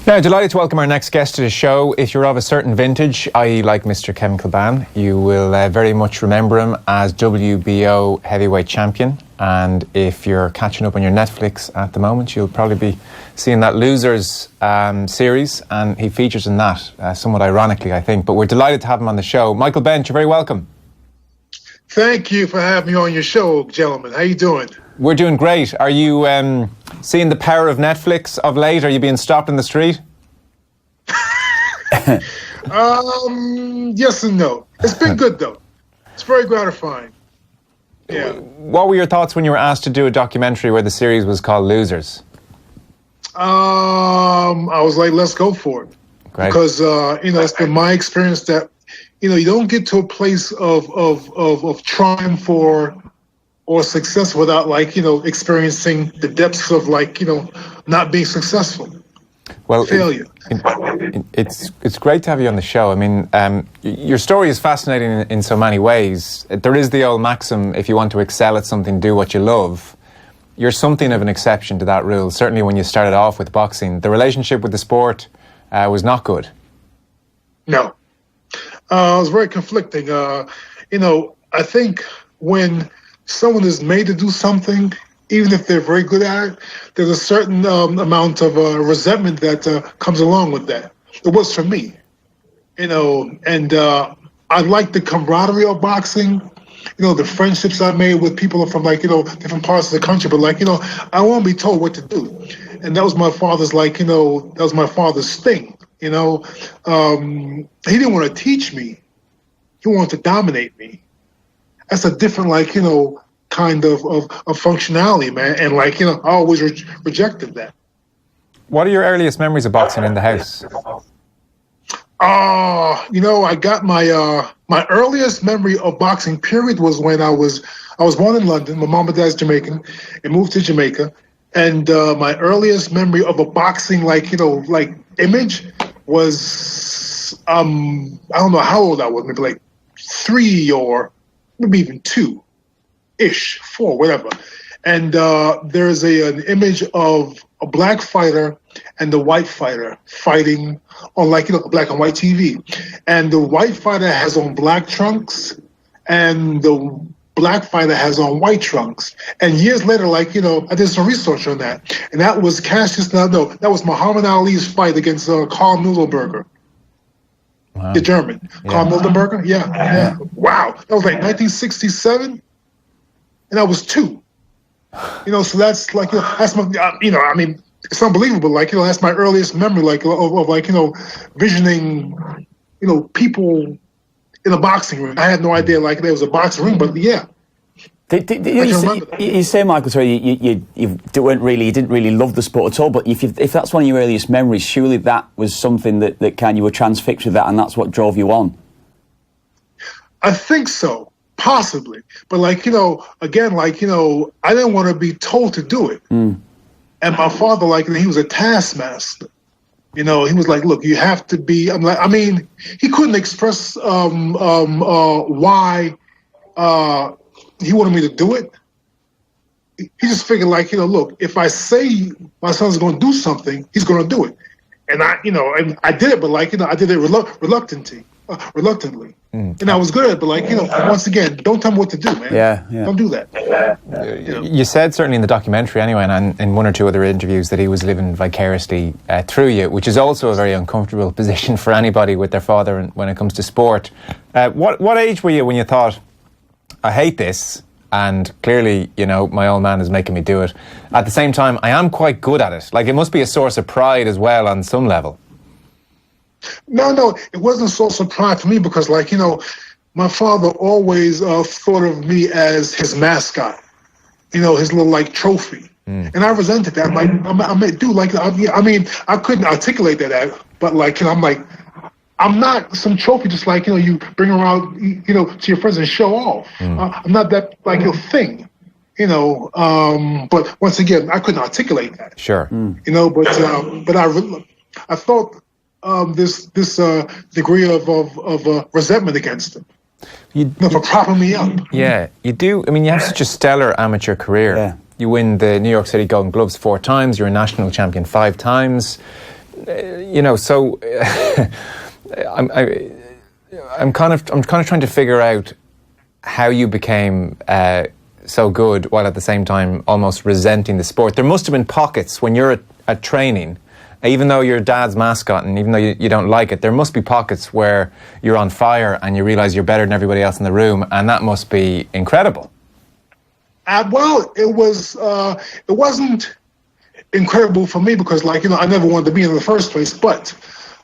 Now, delighted to welcome our next guest to the show. If you're of a certain vintage, i.e. like Mr. Kevin Kilbane, you will very much remember him as WBO heavyweight champion. And if you're catching up on your Netflix at the moment, you'll probably be seeing that Losers series, and he features in that, somewhat ironically, I think. But we're delighted to have him on the show. Michael Bentt, you're very welcome. Thank you for having me on your show, gentlemen. How you doing? We're doing great. Are you seeing the power of Netflix of late? Are you being stopped in the street? Yes and no. It's been good, though. It's very gratifying. Yeah. What were your thoughts when you were asked to do a documentary where the series was called Losers? I was like, let's go for it. Great. Because, it's been my experience that, you don't get to a place of triumph or success without, experiencing the depths of, not being successful. Well, failure. It's great to have you on the show. I mean, your story is fascinating in so many ways. There is the old maxim, if you want to excel at something, do what you love. You're something of an exception to that rule. Certainly when you started off with boxing, the relationship with the sport was not good. No. It was very conflicting. I think when someone is made to do something, even if they're very good at it, there's a certain amount of resentment that comes along with that. It was for me, and I like the camaraderie of boxing, the friendships I made with people from different parts of the country. But I won't be told what to do, and that was my father's that was my father's thing. He didn't want to teach me; he wanted to dominate me. That's a different kind of functionality, man. And I always rejected that. What are your earliest memories of boxing in the house? I got my earliest memory of boxing period was when I was born in London. My mom and dad's Jamaican and moved to Jamaica. And my earliest memory of a boxing image was I don't know how old I was, maybe 3 or maybe even 2-ish, 4, whatever. And there's an image of a black fighter and the white fighter fighting on black and white TV. And the white fighter has on black trunks and the black fighter has on white trunks. And years later, I did some research on that. And that was that was Muhammad Ali's fight against Karl Mühlberger. Wow. The German. Yeah. Karl Mühlberger? Yeah. Wow. That was 1967. And I was 2. So that's that's my, it's unbelievable. That's my earliest memory, of visioning, people in a boxing ring. I had no idea there was a boxing ring, but yeah. You say, Michael, sorry, you didn't really love the sport at all. But if that's one of your earliest memories, surely that was something that you were transfixed with that, and that's what drove you on. I think so. Possibly. But again, I didn't want to be told to do it. And my father, he was a taskmaster. He was look, you have to be, he couldn't express why he wanted me to do it. He just figured look, if I say my son's going to do something, he's going to do it. And and I did it, but I did it reluctantly. And I was good at it, but once again, don't tell me what to do, man. Yeah. Don't do that. You said certainly in the documentary anyway, and in 1 or 2 other interviews, that he was living vicariously through you, which is also a very uncomfortable position for anybody with their father when it comes to sport. What age were you when you thought, I hate this, and clearly, my old man is making me do it. At the same time, I am quite good at it. It must be a source of pride as well on some level. No, it wasn't a source of pride for me because, my father always thought of me as his mascot, his little, trophy. And I resented that. I couldn't articulate that, but, I'm not some trophy just you bring around, to your friends and show off. I'm not that, your thing, but once again, I couldn't articulate that. Sure. But I thought, this degree of resentment against him. For propping me up. Yeah, you do. You have such a stellar amateur career. Yeah. You win the New York City Golden Gloves 4 times. You're a national champion 5 times. you know, so I'm kind of trying to figure out how you became so good while at the same time almost resenting the sport. There must have been pockets when you're at training, even though you're dad's mascot and even though you don't like it, there must be pockets where you're on fire and you realise you're better than everybody else in the room, and that must be incredible. Well, it wasn't incredible for me because, like, you know, I never wanted to be in the first place. But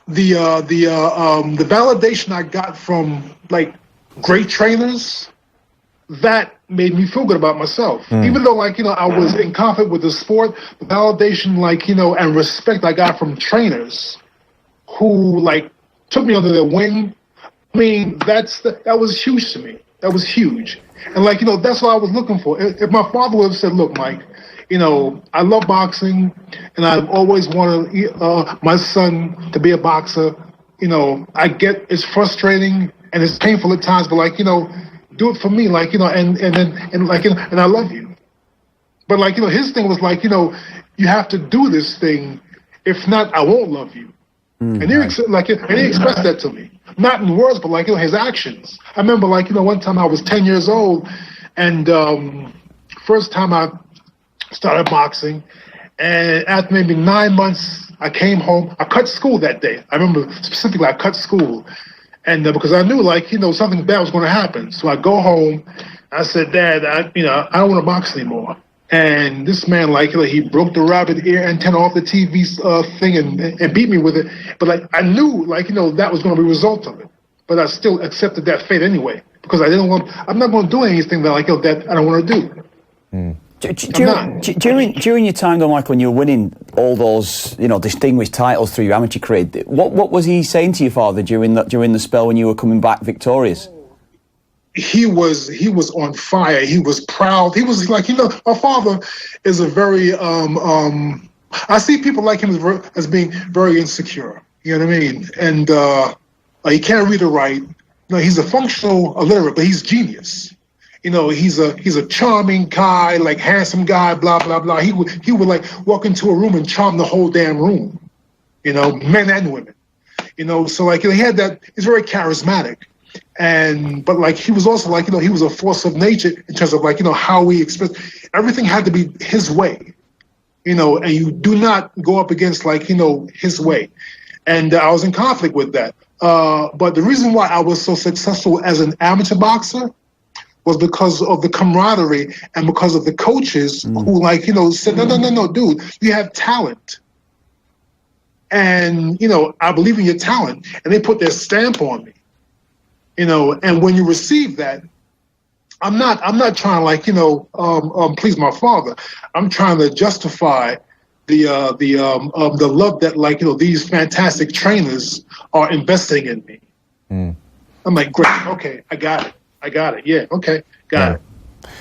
the validation I got from like great trainers, that made me feel good about myself. Even though, like, you know, I was in conflict with the sport, the validation, like, you know, and respect I got from trainers who like took me under their wing. I mean, that was huge to me. That was huge. And, like, you know, that's what I was looking for. If my father would have said, look, Mike, you know, I love boxing and I've always wanted my son to be a boxer. You know, I get it's frustrating and it's painful at times, but, like, you know, do it for me, like, you know, and like, you know, and I love you. But, like, you know, his thing was like, you know, you have to do this thing. If not, I won't love you. And he expressed that to me, not in words, but, like, you know, his actions. I remember, like, you know, one time I was 10 years old, and first time I started boxing, and after maybe 9 months, I came home. I cut school that day. I remember specifically I cut school, and because I knew, like, you know, something bad was going to happen. So I go home. I said, Dad, I don't want to box anymore. And this man, like, you know, he broke the rabbit ear antenna off the TV thing and beat me with it. But, like, I knew, like, you know, that was going to be a result of it. But I still accepted that fate anyway because I'm not going to do anything that, like, you know, that I don't want to do. During your time, though, Michael, when you were winning all those, you know, distinguished titles through your amateur career, what was he saying to your father during the spell when you were coming back victorious? He was on fire. He was proud. He was like, you know, my father is a very I see people like him as being very insecure. You know what I mean? And he can't read or write. You know, he's a functional illiterate, but he's genius. You know, he's a charming guy, like handsome guy, blah blah blah. He would like walk into a room and charm the whole damn room. You know, men and women. You know, so, like, you know, he had that. He's very charismatic. But like, he was also, like, you know, he was a force of nature in terms of, like, you know, how we express. Everything had to be his way, you know, and you do not go up against, like, you know, his way. And I was in conflict with that. But the reason why I was so successful as an amateur boxer was because of the camaraderie and because of the coaches who, like, you know, said, no, dude, you have talent. And, you know, I believe in your talent. And they put their stamp on me. You know, and when you receive that, I'm not trying to, like, you know, please my father. I'm trying to justify the love that, like, you know, these fantastic trainers are investing in me. I'm like, great, okay, I got it. Yeah, okay, got it.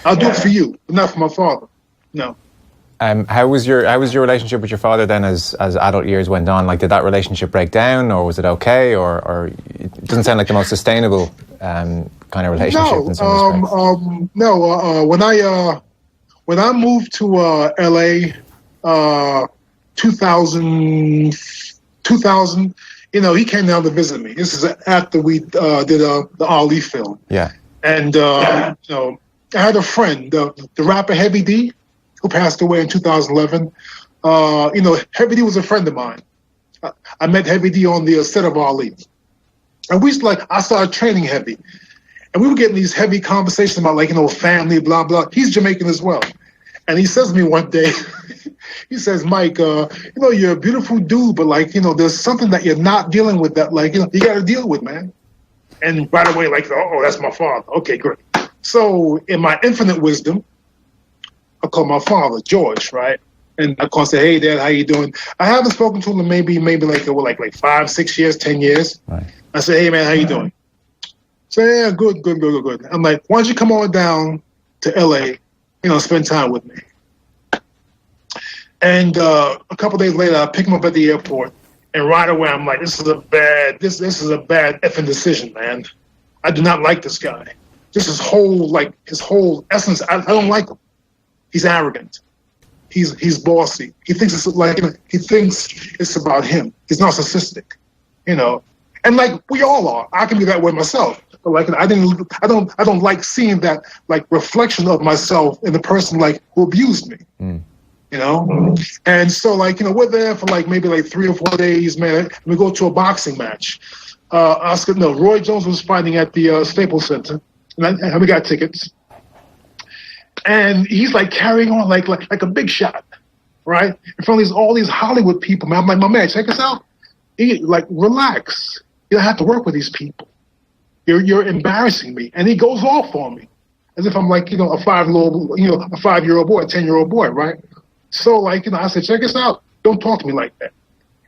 I'll do it for you, but not for my father. No. How was your relationship with your father then as adult years went on? Like, did that relationship break down, or was it okay, or it doesn't sound like the most sustainable kind of relationship in some respects? No. When I moved to LA, 2000, you know, he came down to visit me. This is after we did the Ali film. Yeah. And you know, I had a friend, the rapper Heavy D, who passed away in 2011. You know, Heavy D was a friend of mine. I met Heavy D on the set of Ali. And I started training Heavy. And we were getting these heavy conversations about, like, you know, family, blah, blah. He's Jamaican as well. And he says to me one day, he says, Mike, you know, you're a beautiful dude, but, like, you know, there's something that you're not dealing with that, like, you know, you got to deal with, man. And right away, like, oh, that's my father. Okay, great. So in my infinite wisdom, I call my father, George, right? And I call and say, hey, Dad, how you doing? I haven't spoken to him in maybe like 5, 6 years, 10 years. Right. I say, hey, man, how you doing? Say, yeah, good. I'm like, why don't you come on down to L.A., you know, spend time with me? And a couple days later, I pick him up at the airport, and right away, I'm like, this is a bad effing decision, man. I do not like this guy. Just his whole essence, I don't like him. He's arrogant. he's bossy. He thinks it's like, he thinks it's about him. He's narcissistic, and like we all are. I can be that way myself. But like I don't like seeing that like reflection of myself in the person like who abused me. And so like we're there for like maybe like 3 or 4 days, man. We go to a boxing match. Roy Jones was fighting at the Staples Center, and we got tickets. And he's like carrying on like a big shot, right? In front of all these Hollywood people, man. I'm like, my man, check us out. Relax. You don't have to work with these people. You're embarrassing me. And he goes off on me as if I'm like, a 5-year-old boy, a 10-year-old boy, right? So like, I said, check us out. Don't talk to me like that.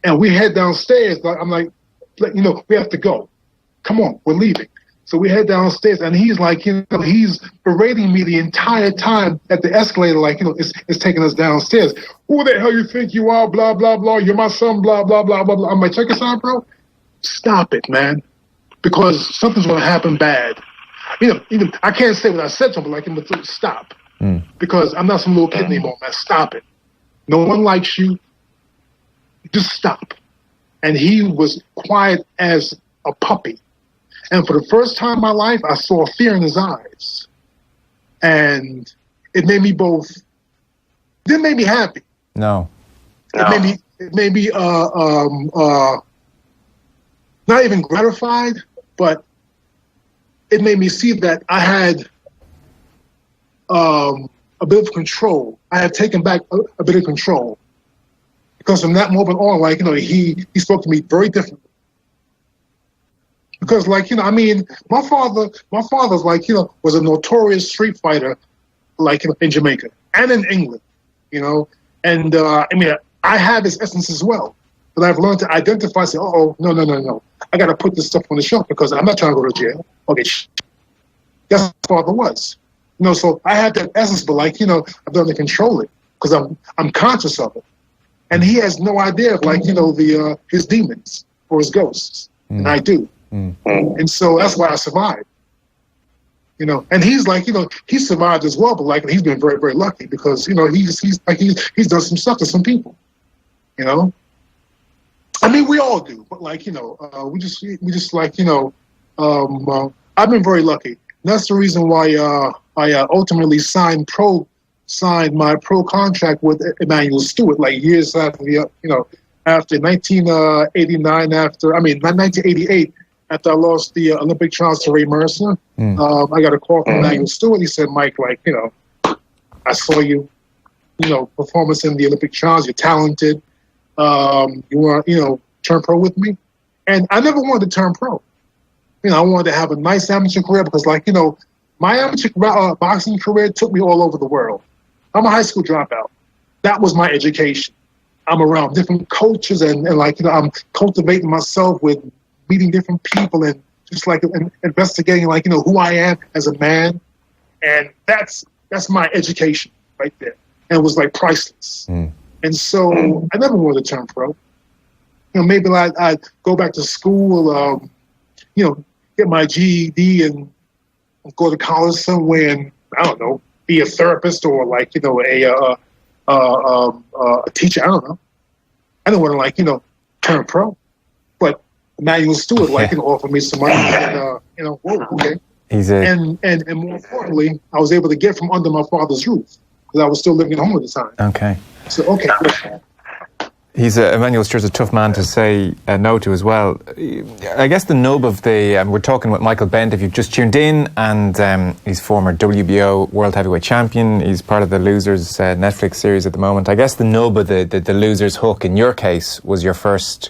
And we head downstairs. I'm like, we have to go. Come on, we're leaving. So we head downstairs, and he's like, he's berating me the entire time at the escalator, like, it's taking us downstairs. Who the hell you think you are? Blah, blah, blah. You're my son, blah, blah, blah, blah, blah. I'm like, check us out, bro. Stop it, man. Because something's going to happen bad. I can't say what I said to him, but like, stop. Because I'm not some little kid anymore, man. Stop it. No one likes you. Just stop. And he was quiet as a puppy. And for the first time in my life, I saw fear in his eyes. And it made me didn't make me happy. No. It made me not even gratified, but it made me see that I had a bit of control. I had taken back a bit of control. Because from that moment on, like, he spoke to me very differently. Because, like, my father's like, was a notorious street fighter, like, in Jamaica and in England, And, I have his essence as well. But I've learned to identify, say, no. I got to put this stuff on the shelf because I'm not trying to go to jail. Okay, that's what my father was. So I had that essence, but, like, I've learned to control it because I'm conscious of it. And he has no idea of, like, his demons or his ghosts. And I do. And so that's why I survived. And he's like, he survived as well, but like he's been very, very lucky because, he's done some stuff to some people. We all do, but like, we just like, I've been very lucky. And that's the reason why I ultimately signed my pro contract with Emanuel Stewart, like years after after 1989, 1988, after I lost the Olympic trials to Ray Mercer. I got a call from Emanuel Stewart. He said, Mike, like, I saw you, performance in the Olympic trials. You're talented. You want, turn pro with me? And I never wanted to turn pro. I wanted to have a nice amateur career because, like, my amateur boxing career took me all over the world. I'm a high school dropout. That was my education. I'm around different cultures and like, I'm cultivating myself with meeting different people and just like investigating, like, who I am as a man. And that's my education right there. And it was like priceless. And so I never wanted to turn pro. Maybe I'd go back to school, get my GED and go to college somewhere and, I don't know, be a therapist or like, a teacher. I don't know. I don't want to like, turn pro. But Emanuel Stewart, like, offered me some money and, whoa, okay. And more importantly, I was able to get from under my father's roof because I was still living at home at the time. Okay. So, okay, good. Emanuel Stewart's a tough man to say no to as well. I guess the nub of we're talking with Michael Bentt if you've just tuned in, and he's former WBO World Heavyweight Champion. He's part of the Losers Netflix series at the moment. I guess the nub of the Losers hook in your case was your first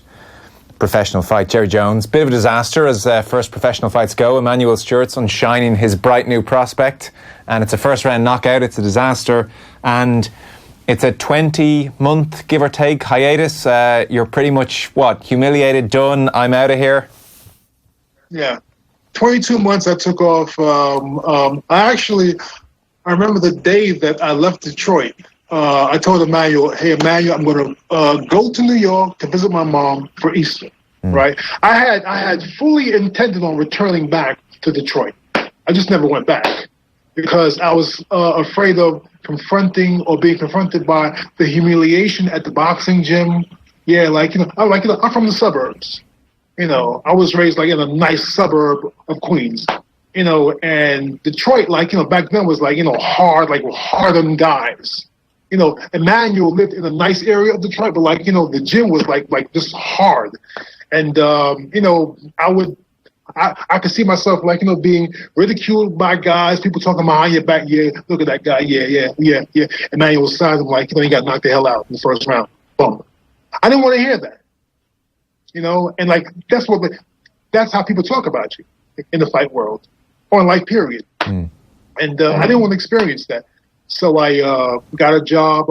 professional fight, Jerry Jones. Bit of a disaster as first professional fights go. Emanuel Stewart's unshining his bright new prospect, and it's a first round knockout. It's a disaster, and it's a 20-month, give or take, hiatus. You're pretty much, humiliated, done, I'm out of here? Yeah. 22 months I took off. I remember the day that I left Detroit. I told Emmanuel, hey, Emmanuel, I'm going to go to New York to visit my mom for Easter, right? I had fully intended on returning back to Detroit. I just never went back. because I was afraid of confronting or being confronted by the humiliation at the boxing gym. Yeah, I'm from the suburbs. I was raised in a nice suburb of Queens. And Detroit, back then was hard, harder than guys. Emmanuel lived in a nice area of Detroit, but the gym was just hard. And I could see myself being ridiculed by guys, people talking behind your back, yeah, look at that guy, yeah. Emmanuel signed him he got knocked the hell out in the first round. Boom. I didn't want to hear that. And that's how people talk about you in the fight world, or in life period. And I didn't want to experience that. So I got a job.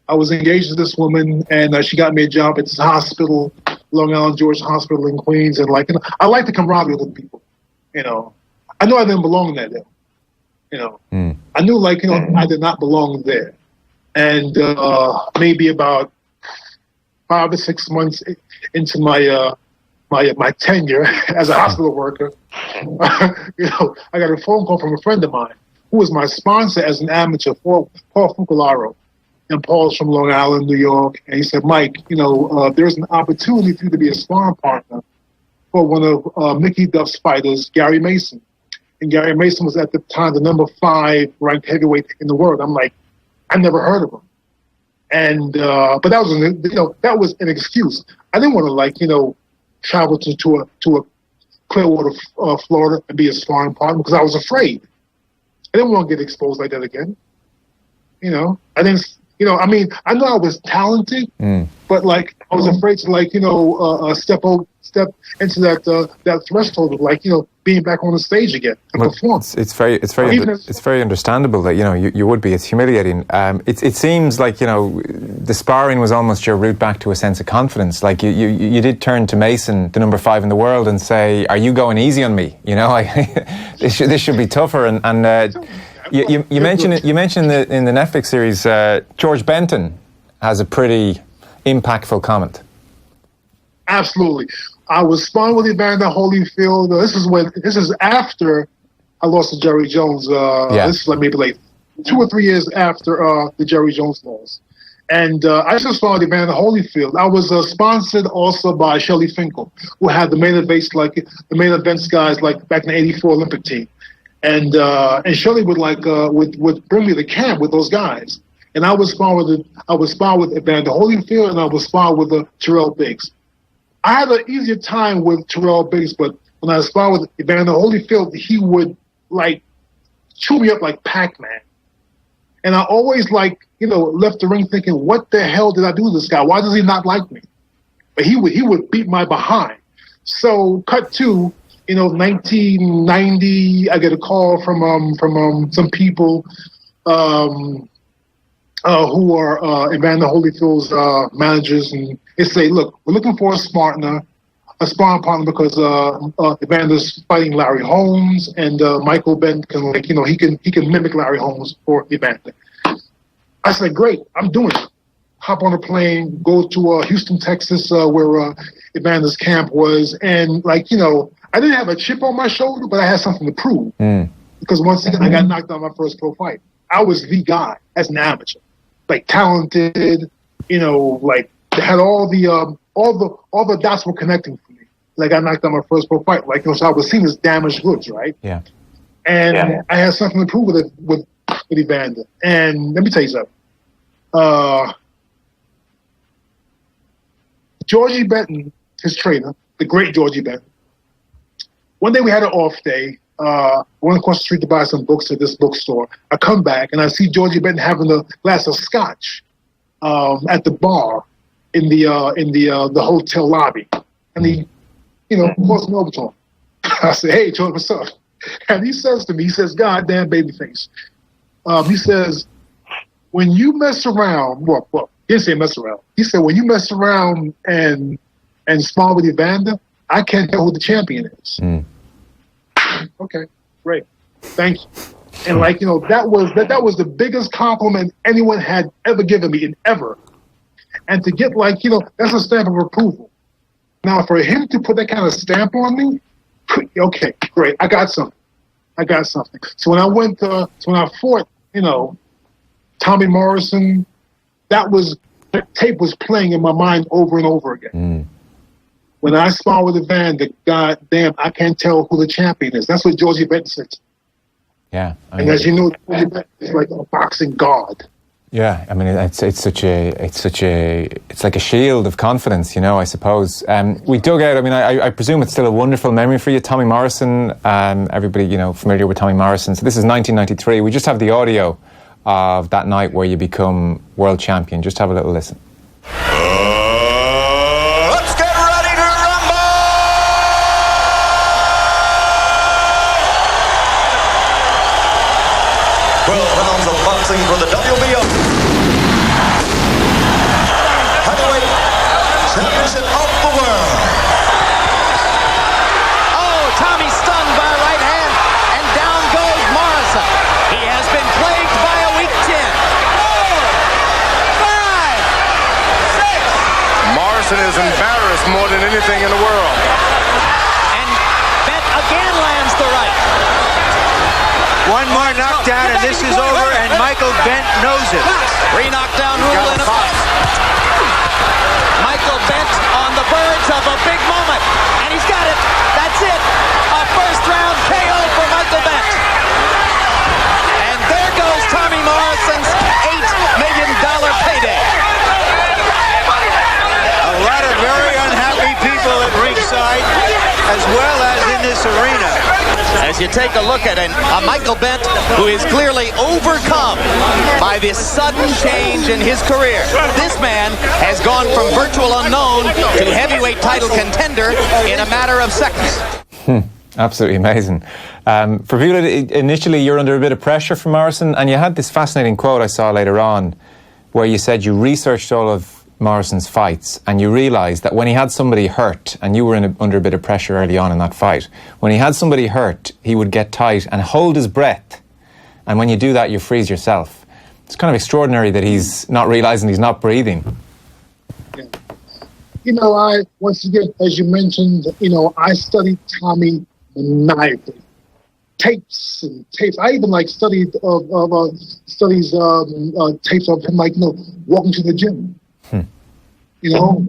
I was engaged to this woman, and she got me a job at this hospital, Long Island George Hospital in Queens. And I like the camaraderie with people. I knew I didn't belong there. I knew I did not belong there. And maybe about 5 or 6 months into my tenure as a hospital worker, I got a phone call from a friend of mine who was my sponsor as an amateur, Paul Fucularo. And Paul's from Long Island, New York. And he said, Mike, there's an opportunity for you to be a sparring partner for one of Mickey Duff's fighters, Gary Mason. And Gary Mason was at the time the number 5 ranked heavyweight in the world. I'm like, I never heard of him. And but that was an excuse. I didn't want to travel to a Clearwater, Florida, and be a sparring partner because I was afraid. I didn't want to get exposed like that again. I didn't. I know I was talented, but I was afraid to step into that threshold of being back on the stage again and perform. It's very understandable that you would be. It's humiliating. It seems like the sparring was almost your route back to a sense of confidence. You did turn to Mason, the number 5 in the world, and say, "Are you going easy on me? This should be tougher." You mentioned it. You mentioned in the Netflix series, George Benton has a pretty impactful comment. Absolutely. I was sparring with Evander Holyfield. This is after I lost to Jerry Jones. This is maybe 2 or 3 years after the Jerry Jones loss. And I just sparred with Evander Holyfield. I was sponsored also by Shelley Finkel, who had the main events guys back in the '84 Olympic team. And Shirley would bring me to camp with those guys, and I would spar with Evander Holyfield, and I would spar with Terrell Biggs. I had an easier time with Terrell Biggs, but when I sparred with Evander Holyfield, he would chew me up like Pac-Man, and I always left the ring thinking, what the hell did I do to this guy? Why does he not like me? But he would beat my behind. So cut to 1990, I get a call from some people who are Evander Holyfield's managers, and they say, "Look, we're looking for a sparring partner because Evander's fighting Larry Holmes, and Michael Bentt can he can mimic Larry Holmes for Evander." I said, "Great, I'm doing it." Hop on a plane, go to Houston, Texas, where Evander's camp was, and I didn't have a chip on my shoulder, but I had something to prove. Because once again, I got knocked out my first pro fight. I was the guy as an amateur, talented, had all the dots were connecting for me. I got knocked out my first pro fight. So I was seen as damaged goods, right? Yeah. And I had something to prove with Evander. And let me tell you something. Georgie Benton, his trainer, the great Georgie Benton. One day we had an off day. Went across the street to buy some books at this bookstore. I come back and I see Georgie Benton having a glass of scotch at the bar in the hotel lobby, and he, calls me over to him. I said, "Hey, George, what's up?" And he says to me, "God damn babyface." He says, "When you mess around, well, he didn't say mess around. He said, when you mess around and spar with Evander, I can't tell who the champion is." Okay, great, thank you. And that was the biggest compliment anyone had ever given me, ever. And to get that's a stamp of approval. Now for him to put that kind of stamp on me, okay, great, I got something. I got something. So when I fought, Tommy Morrison, that tape was playing in my mind over and over again. When I sparred with Evander, goddamn, I can't tell who the champion is. That's what Georgie Benton said. Yeah. And as you know, Georgie Benton is like a boxing god. Yeah, I mean, it's like a shield of confidence, I suppose. We dug out, I mean, I presume it's still a wonderful memory for you, Tommy Morrison. Everybody, familiar with Tommy Morrison. So this is 1993. We just have the audio of that night where you become world champion. Just have a little listen. Let's get ready to rumble! Well, rounds of boxing for the WBO Heavyweight Championship of the world. Oh, Tommy stunned by a right hand, and down goes Morrison. He has been plagued by a weak chin. 4, 5, 6. Morrison is embarrassed more than anything in the world. And Bentt again lands the right. One more knockdown and this is over, and Michael Bentt knows it. 3 knockdown rule in effect. Michael Bentt on the verge of a big moment, and he's got it. That's it. A first-round KO for Michael Bentt. And there goes Tommy Morrison's $8 million payday. A lot of very unhappy people at ringside, as well as in this arena. As you take a look at a Michael Bentt who is clearly overcome by this sudden change in his career. This man has gone from virtual unknown to heavyweight title contender in a matter of seconds. Absolutely amazing. For people, initially you're under a bit of pressure from Morrison, and you had this fascinating quote I saw later on where you said you researched all of Morrison's fights and you realised that when he had somebody hurt, and you were under a bit of pressure early on in that fight, when he had somebody hurt, he would get tight and hold his breath, and when you do that you freeze yourself. It's kind of extraordinary that he's not realising he's not breathing. I once again, as you mentioned, I studied Tommy maniacally. Tapes. I even studied tapes of him, walking to the gym. But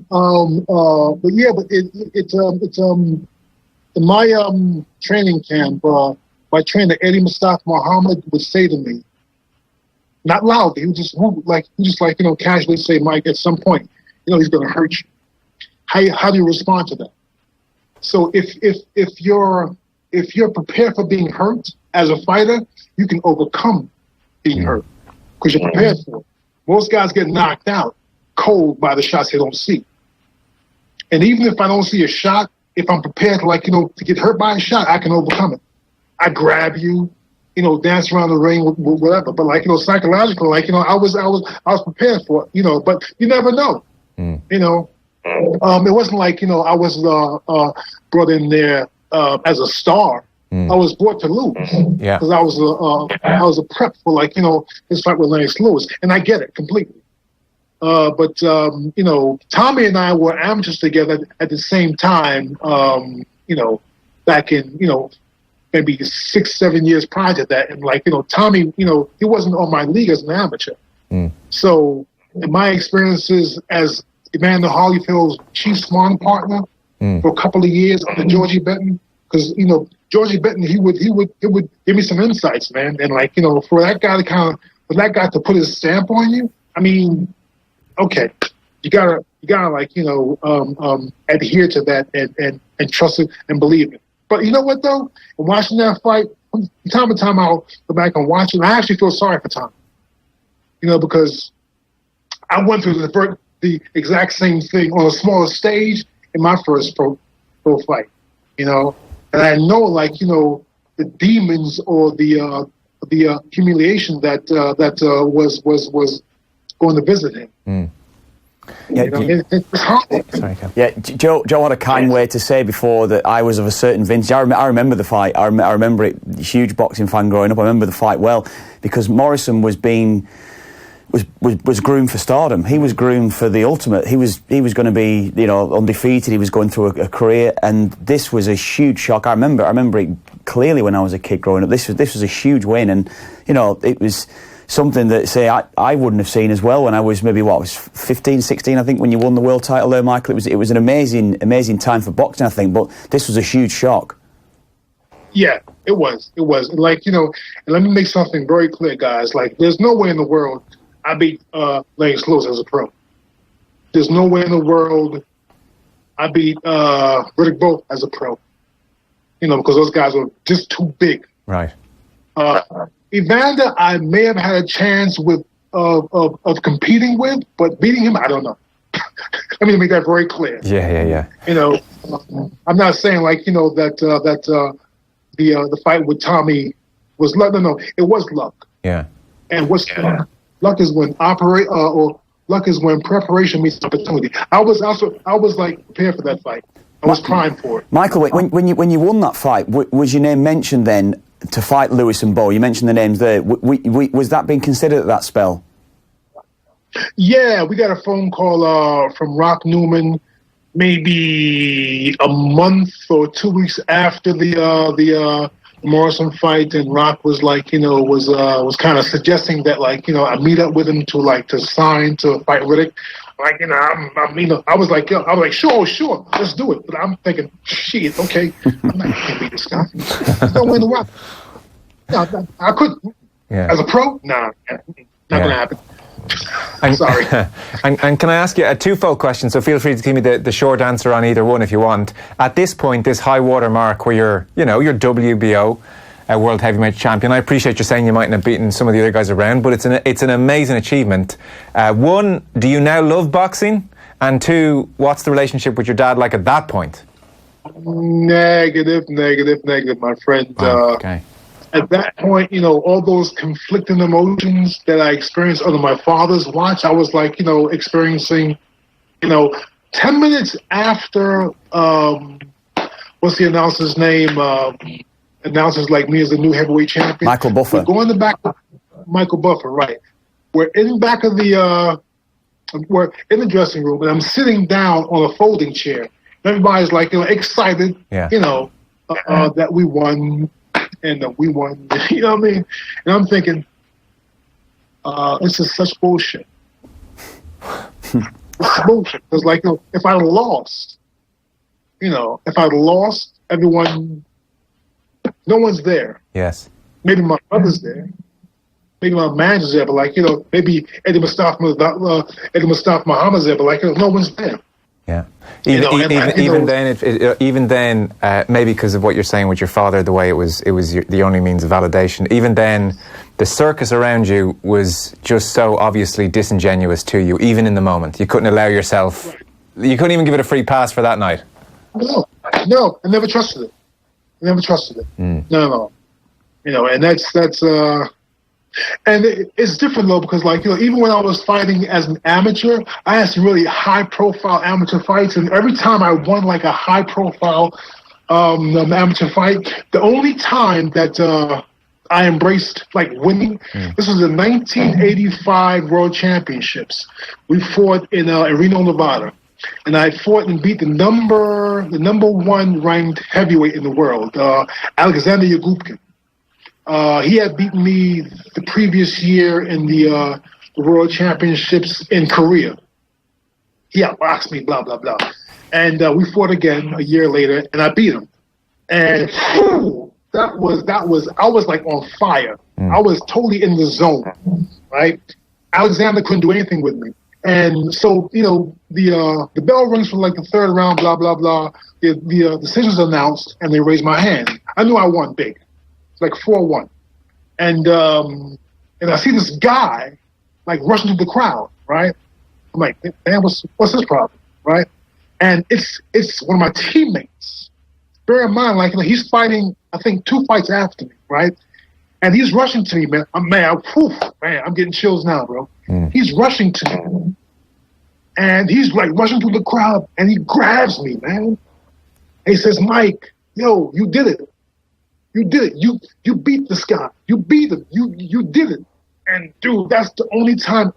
it's in my training camp. My trainer Eddie Mustafa Muhammad would say to me, not loudly, he would just casually say, "Mike, at some point, he's going to hurt you. How do you respond to that?" So if you're prepared for being hurt as a fighter, you can overcome being hurt because you're prepared for it. Most guys get knocked out cold by the shots they don't see. And even if I don't see a shot, if I'm prepared to get hurt by a shot, I can overcome it. I grab you, dance around the ring, whatever. But psychologically, I was prepared for it, but you never know. It wasn't like, I was brought in there as a star. I was brought to lose because I was a prep for his fight with Lance Lewis, and I get it completely. But Tommy and I were amateurs together at the same time. Back in maybe 6-7 years prior to that, and Tommy, he wasn't on my league as an amateur. So in my experiences as Evander Holyfield's chief sparring partner for a couple of years under Georgie Benton, because Georgie Benton, he would give me some insights, man, and for that guy to put his stamp on you, I mean, okay, you gotta adhere to that and trust it and believe it. But you know what though, in watching that fight, from time to time I'll go back and watch it. And I actually feel sorry for Tom, because I went through the exact same thing on a smaller stage in my first pro fight, and I know the demons or the humiliation that was going to visit him. It's hard. Sorry, Ken. Yeah, Joe had a kind way to say before that I was of a certain vintage. I remember the fight. I remember it. Huge boxing fan growing up. I remember the fight well because Morrison was being was groomed for stardom. He was groomed for the ultimate. He was going to be, undefeated. He was going through a career, and this was a huge shock. I remember it clearly when I was a kid growing up. This was a huge win, and it was something that, say, I wouldn't have seen as well when I was maybe, I was 15, 16, I think, when you won the world title there, Michael. It was an amazing time for boxing, I think, but this was a huge shock. Yeah, it was. Like, and let me make something very clear, guys. Like, there's no way in the world I beat Lance Lewis as a pro. There's no way in the world I beat Riddick Bowe as a pro. Because those guys were just too big. Right. Evander, I may have had a chance of competing with, but beating him, I don't know. Let me make that very clear. Yeah. I'm not saying that the fight with Tommy was luck. No, it was luck. Yeah. And what's luck? Luck is when luck is when preparation meets opportunity. I was like prepared for that fight. I was primed for it. Michael, when you won that fight, was your name mentioned then to fight Lewis and Bowe? You mentioned the names there. Was that being considered at that spell? Yeah, we got a phone call from Rock Newman maybe a month or 2 weeks after the Morrison fight, and Rock was like, was kind of suggesting that, like, I meet up with him to sign to fight Riddick. Like, I was like, sure, let's do it. But I'm thinking, shit, okay, I'm not gonna beat this guy. There's no way in the world. No, I couldn't. Yeah. As a pro, not gonna happen. I'm sorry. And can I ask you a twofold question? So feel free to give me the short answer on either one if you want. At this point, this high water mark where you're WBO world heavyweight champion. I appreciate you saying you mightn't have beaten some of the other guys around, but it's an amazing achievement. One, do you now love boxing? And two, what's the relationship with your dad like at that point? Negative, my friend. Okay. At that point, all those conflicting emotions that I experienced under my father's watch, I was like, experiencing, 10 minutes after, what's the announcer's name? Announcers like me as the new heavyweight champion. Michael Buffer. We're going to back of Michael Buffer, right. We're in back of we're in the dressing room, and I'm sitting down on a folding chair. Everybody's like, excited, that we won. And we won, you know what I mean? And I'm thinking, this is such bullshit. It's bullshit. Because, like, if I'd lost, everyone, no one's there. Yes. Maybe my brother's there. Maybe my manager's there. But, like, maybe Eddie Mustafa Muhammad's there. But, like, no one's there. Yeah. Even then, maybe because of what you're saying with your father, the way it was the only means of validation. Even then, the circus around you was just so obviously disingenuous to you. Even in the moment, you couldn't allow yourself. You couldn't even give it a free pass for that night. No, I never trusted it. No. And that's. And it's different, though, because, like, even when I was fighting as an amateur, I had some really high-profile amateur fights, and every time I won, like, a high-profile amateur fight, the only time that I embraced, like, winning, this was the 1985 World Championships. We fought in Reno, Nevada, and I fought and beat the number one ranked heavyweight in the world, Alexander Yagubkin. He had beaten me the previous year in the World Championships in Korea. He outboxed me, blah, blah, blah. And we fought again a year later, and I beat him. And I was like on fire. I was totally in the zone, right? Alexander couldn't do anything with me. And so, the bell rings for like the third round, blah, blah, blah. The decision's announced, and they raise my hand. I knew I won big. It's like 4-1. And I see this guy like rushing through the crowd, right? I'm like, man, what's his problem, right? And it's one of my teammates. Bear in mind, like, he's fighting, I think, 2 fights after me, right? And he's rushing to me, man. I'm getting chills now, bro. He's rushing to me. And he's like rushing through the crowd, and he grabs me, man. And he says, Mike, yo, you did it. You did it. You beat this guy. You beat him. You did it. And dude, that's the only time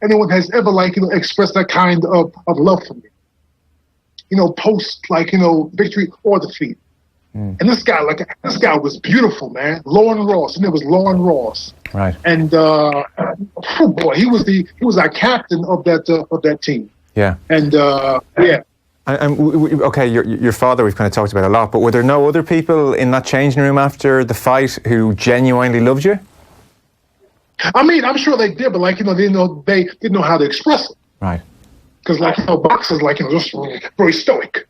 anyone has ever expressed that kind of love for me. Post victory or defeat. And this guy was beautiful, man. Lauren Ross, and it was Lauren Ross. Right. And he was our captain of that team. Yeah. And yeah. And okay, your father we've kind of talked about a lot, but were there no other people in that changing room after the fight who genuinely loved you? I mean, I'm sure they did, but they didn't know how to express it. Right. Because boxers just very stoic.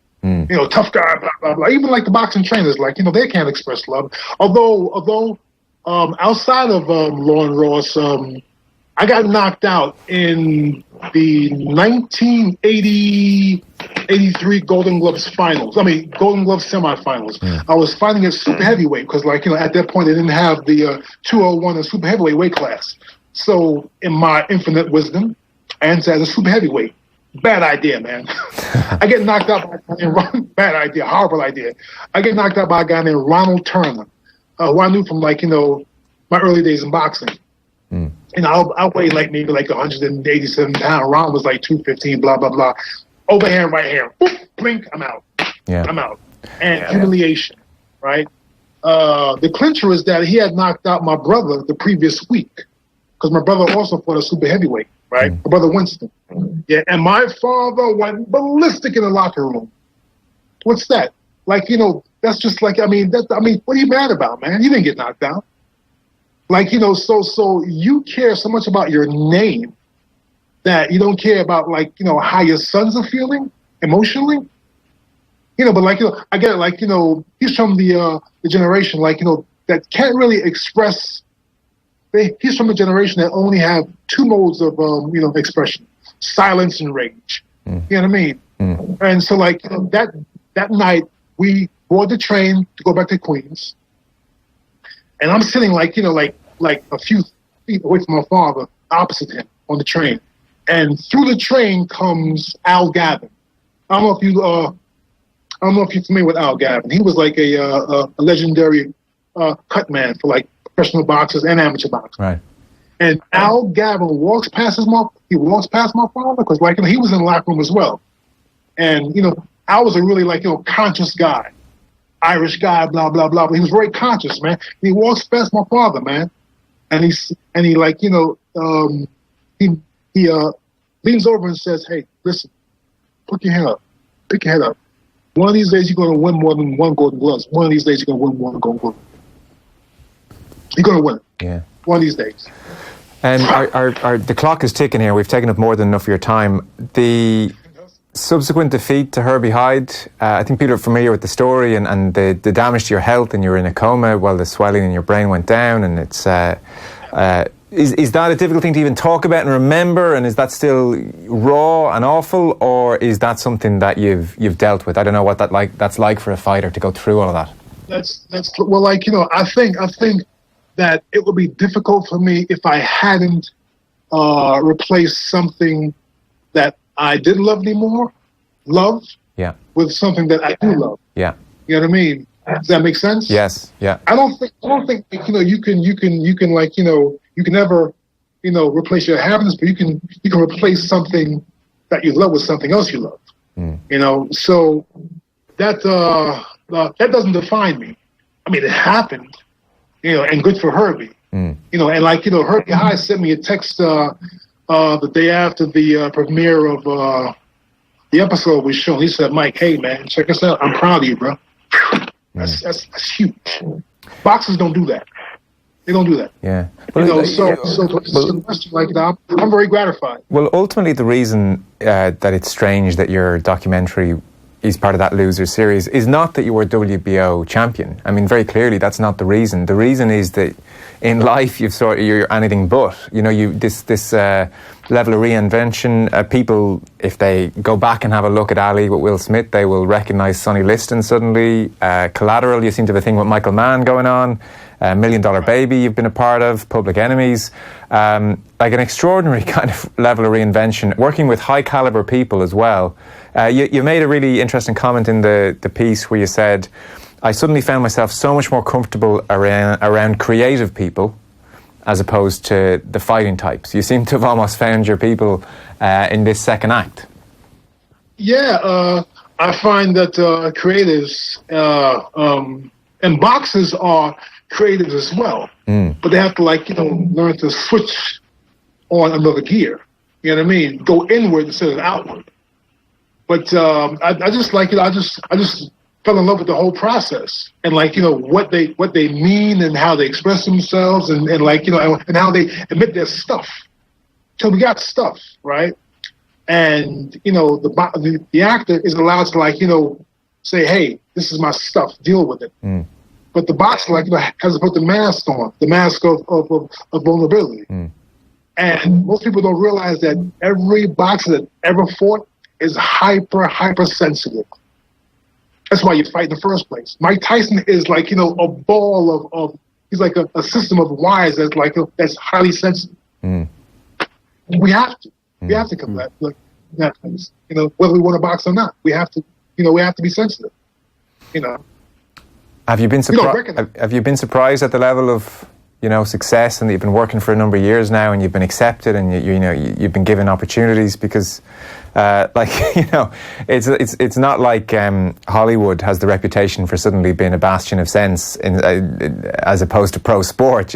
Tough guy, blah blah blah. Even the boxing trainers, they can't express love. Although outside of Lauren Ross, I got knocked out in the 1983 Golden Gloves finals. Golden Gloves semifinals. I was fighting at super heavyweight because, at that point they didn't have the 201 and super heavyweight weight class. So, in my infinite wisdom, I entered as a super heavyweight. Bad idea, man. I get knocked out by a guy named bad idea, horrible idea. I get knocked out by a guy named Ronald Turner, who I knew from my early days in boxing. I weighed maybe 187 pounds. Ron was 215, blah blah blah. Overhand, right hand, boop, blink, I'm out. Yeah. I'm out. And humiliation, right? The clincher is that he had knocked out my brother the previous week, because my brother also fought a super heavyweight. Right, my brother Winston. Yeah, and my father went ballistic in the locker room. What's that? That's just what are you mad about, man? You didn't get knocked out. So you care so much about your name that you don't care about how your sons are feeling emotionally. But I get it. He's from the generation that can't really express. He's from a generation that only have two modes of expression: silence and rage. You know what I mean? And so that night we board the train to go back to Queens, and I'm sitting a few feet away from my father, opposite him on the train, and through the train comes Al Gavin. I don't know if you're familiar with Al Gavin. He was a legendary cut man for professional boxers and amateur boxers. Right. And Al Gavin walks past my father because he was in the locker room as well. And Al was a really conscious guy, Irish guy, blah blah blah. But he was very conscious, man. And he walks past my father, man, and he leans over and says, "Hey, listen, pick your head up. One of these days you're going to win more than one Golden Gloves. One of these days you're going to win one Golden Glove. You're going to win. Yeah. One of these days." And the clock is ticking here. We've taken up more than enough of your time. The subsequent defeat to Herbie Hyde, I think people are familiar with the story and the damage to your health, and you were in a coma while the swelling in your brain went down. And it's is that a difficult thing to even talk about and remember? And is that still raw and awful, or is that something that you've dealt with? I don't know what that's like for a fighter to go through all of that. That's well, I think that it would be difficult for me if I hadn't replaced something that I didn't love anymore, with something that I do love. Yeah. You know what I mean? Does that make sense? Yes. Yeah. I don't think you can never replace your happiness, but you can replace something that you love with something else you love. So that doesn't define me. I mean, it happened. And good for Herbie. And Herbie High sent me a text the day after the premiere of the episode was shown. He said, "Mike, hey man, check us out. I'm proud of you, bro." That's huge. Boxers don't do that. They don't do that. Yeah. I'm very gratified. Well, ultimately, the reason that it's strange that your documentary is part of that Losers series is not that you were WBO champion. I mean, very clearly, that's not the reason. The reason is that in life, you're anything but. This level of reinvention. People, if they go back and have a look at Ali with Will Smith, they will recognise Sonny Liston suddenly. Collateral, you seem to have a thing with Michael Mann going on. $1 Million Baby, you've been a part of. Public Enemies. An extraordinary kind of level of reinvention, working with high caliber people as well. You made a really interesting comment in the piece where you said, "I suddenly found myself so much more comfortable around creative people as opposed to the fighting types. You seem to have almost found your people in this second act. Yeah, I find that creatives and boxers are creatives as well, but they have to learn to switch on another gear. You know what I mean? Go inward instead of outward. But I just fell in love with the whole process and what they mean and how they express themselves and how they admit their stuff. So we got stuff, right? And the actor is allowed to say, hey, this is my stuff, deal with it. But the boxer has to put the mask on, the mask of vulnerability. And most people don't realize that every boxer that ever fought is hyper sensitive. That's why you fight in the first place. Mike Tyson is a ball of he's like a system of wires that's highly sensitive. We have to come back. Whether we want to box or not, we have to be sensitive. Have you been surprised at the level of success, and that you've been working for a number of years now, and you've been accepted, and you've been given opportunities? Because it's not like Hollywood has the reputation for suddenly being a bastion of sense as opposed to pro sport.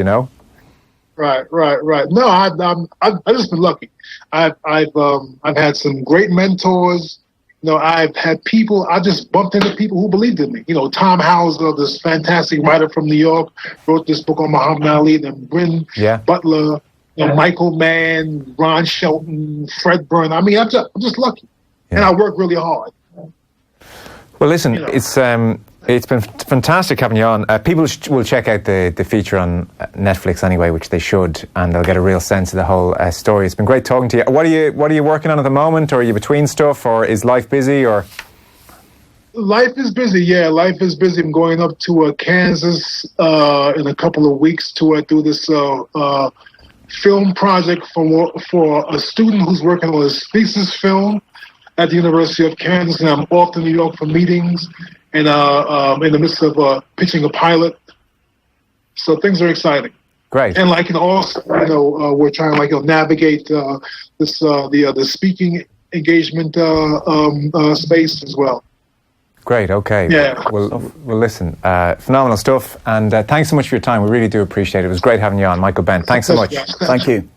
Right. No, I've just been lucky. I've had some great mentors. I've had people. I just bumped into people who believed in me. Tom Hauser, this fantastic writer from New York, wrote this book on Muhammad Ali. Then Bryn Butler, Michael Mann, Ron Shelton, Fred Byrne. I mean, I'm just lucky, and I work really hard. Well, listen, it's been fantastic having you on. People will check out the feature on Netflix anyway, which they should, and they'll get a real sense of the whole story. It's been great talking to you. What are you working on at the moment? Or are you between stuff, or is life busy? Or life is busy. Yeah, life is busy. I'm going up to Kansas in a couple of weeks to do this film project for a student who's working on his thesis film at the University of Kansas, and I'm off to New York for meetings. And in the midst of pitching a pilot, so things are exciting. Great. And also, we're trying to navigate the speaking engagement space as well. Great. Okay. Yeah. Well, listen, phenomenal stuff, and thanks so much for your time. We really do appreciate it. It was great having you on, Michael Bentt. Thanks so much. Thank you.